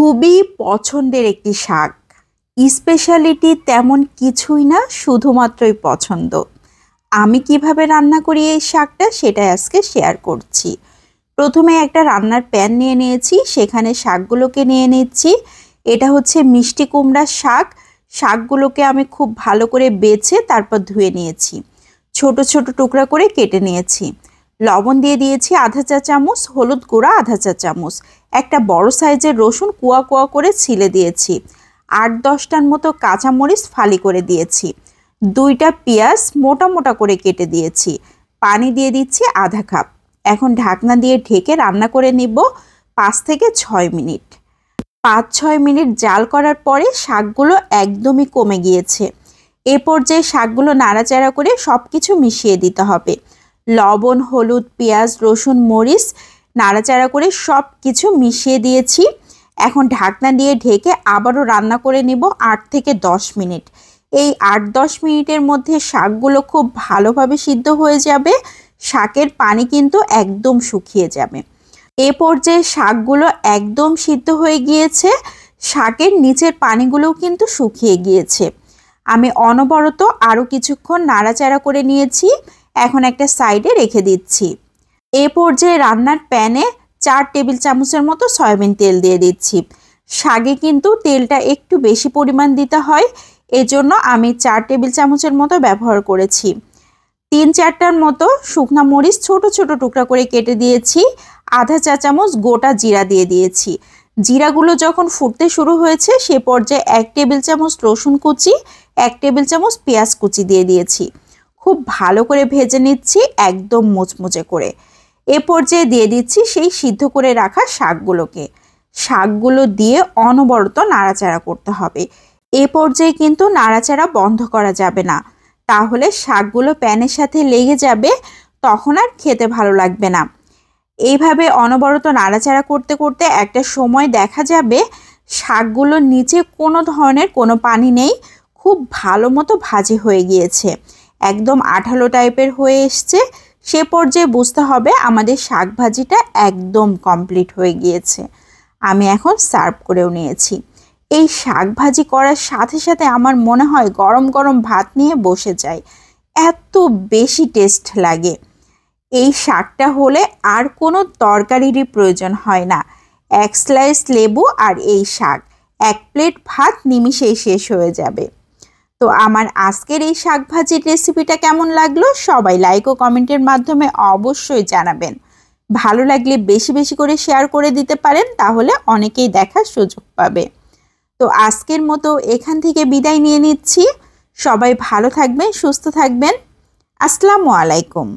খুবই পছন্দের একটি শাক। স্পেশালিটি তেমন কিছুই না, শুধুমাত্রই পছন্দ। আমি কিভাবে রান্না করি এই শাকটা সেটাই আজকে শেয়ার করছি। প্রথমে একটা রান্নার প্যান নিয়ে নিয়েছি, সেখানে শাকগুলোকে নিয়ে নিচ্ছি। এটা হচ্ছে মিষ্টি কুমড়ার শাক। শাকগুলোকে আমি খুব ভালো করে বেছে তারপর ধুয়ে নিয়েছি, ছোট ছোট টুকরা করে কেটে নিয়েছি। লবণ দিয়ে দিয়েছি আধা চা চামচ, হলুদ গুঁড়া আধা চা চামচ, একটা বড় সাইজের রসুন কুয়া কুয়া করে ছিলে দিয়েছি, 8-10টার মতো কাঁচামরিচ ফালি করে দিয়েছি, 2টা পেঁয়াজ মোটা মোটা করে কেটে দিয়েছি, পানি দিয়ে দিচ্ছি আধা কাপ। এখন ঢাকনা দিয়ে ঢেকে রান্না করে নিব 5 থেকে 6 মিনিট। 5-6 মিনিট জাল করার পরে শাকগুলো একদমই কমে গিয়েছে। এ পর্যায়ে শাকগুলো নাড়াচাড়া করে সব কিছু মিশিয়ে দিতে হবে। লবণ, হলুদ, পেঁয়াজ, রসুন, মরিচ নাড়াচাড়া করে সব কিছু মিশিয়ে দিয়েছি। এখন ঢাকনা দিয়ে ঢেকে আবারও রান্না করে নিব 8 থেকে 10 মিনিট। এই 8-10 মিনিটের মধ্যে শাকগুলো খুব ভালোভাবে সিদ্ধ হয়ে যাবে, শাকের পানি কিন্তু একদম শুকিয়ে যাবে। এ পর্যায়ে শাকগুলো একদম সিদ্ধ হয়ে গিয়েছে, শাকের নিচের পানিগুলোও কিন্তু শুকিয়ে গিয়েছে। আমি অনবরত আরও কিছুক্ষণ নাড়াচাড়া করে নিয়েছি, এখন একটা সাইডে রেখে দিচ্ছি। এ পর্যায়ে রান্নার প্যানে 4 টেবিল চামচের মতো সয়াবিন তেল দিয়ে দিচ্ছি। শাকে কিন্তু তেলটা একটু বেশি পরিমাণ দিতে হয়, এজন্য আমি 4 টেবিল চামচের মতো ব্যবহার করেছি। 3-4টার মতো শুকনা মরিচ ছোট ছোট টুকরা করে কেটে দিয়েছি, আধা চা চামচ গোটা জিরা দিয়ে দিয়েছি। জিরাগুলো যখন ফুটতে শুরু হয়েছে সে পর্যায়ে 1 টেবিল চামচ রসুন কুচি, 1 টেবিল চামচ পেঁয়াজ কুচি দিয়ে দিয়েছি। খুব ভালো করে ভেজে নিচ্ছি একদম মুচমুচে করে। এ পর্যায়ে দিয়ে দিচ্ছি সেই সিদ্ধ করে রাখা শাকগুলোকে। শাকগুলো দিয়ে অনবরত নাড়াচাড়া করতে হবে। এ পর্যায়ে কিন্তু নাড়াচাড়া বন্ধ করা যাবে না, তাহলে শাকগুলো প্যানের সাথে লেগে যাবে, তখন আর খেতে ভালো লাগবে না। এইভাবে অনবরত নাড়াচাড়া করতে করতে একটা সময় দেখা যাবে শাকগুলোর নিচে কোনো ধরনের কোনো পানি নেই, খুব ভালো মতো ভাজি হয়ে গিয়েছে, একদম আঠালো টাইপের হয়ে এসছে। সে পর্যায়ে বুঝতে হবে আমাদের শাক ভাজিটা একদম কমপ্লিট হয়ে গিয়েছে। আমি এখন সার্ভ করেও নিয়েছি। এই শাক ভাজি করার সাথে সাথে আমার মনে হয় গরম গরম ভাত নিয়ে বসে যাই, এত বেশি টেস্ট লাগে। এই শাকটা হলে আর কোনো তরকারিরই প্রয়োজন হয় না। 1 স্লাইস লেবু আর এই শাক, 1 প্লেট ভাত নিমিষেই শেষ হয়ে যাবে। তো আমার আজকের এই শাক ভাজির রেসিপিটা কেমন লাগলো সবাই লাইক ও কমেন্টের মাধ্যমে অবশ্যই জানাবেন। ভালো লাগলে বেশি বেশি করে শেয়ার করে দিতে পারেন, তাহলে অনেকেই দেখার সুযোগ পাবে। তো আজকের মতো এখান থেকে বিদায় নিয়ে নিচ্ছি। সবাই ভালো থাকবেন, সুস্থ থাকবেন। আসসালামু আলাইকুম।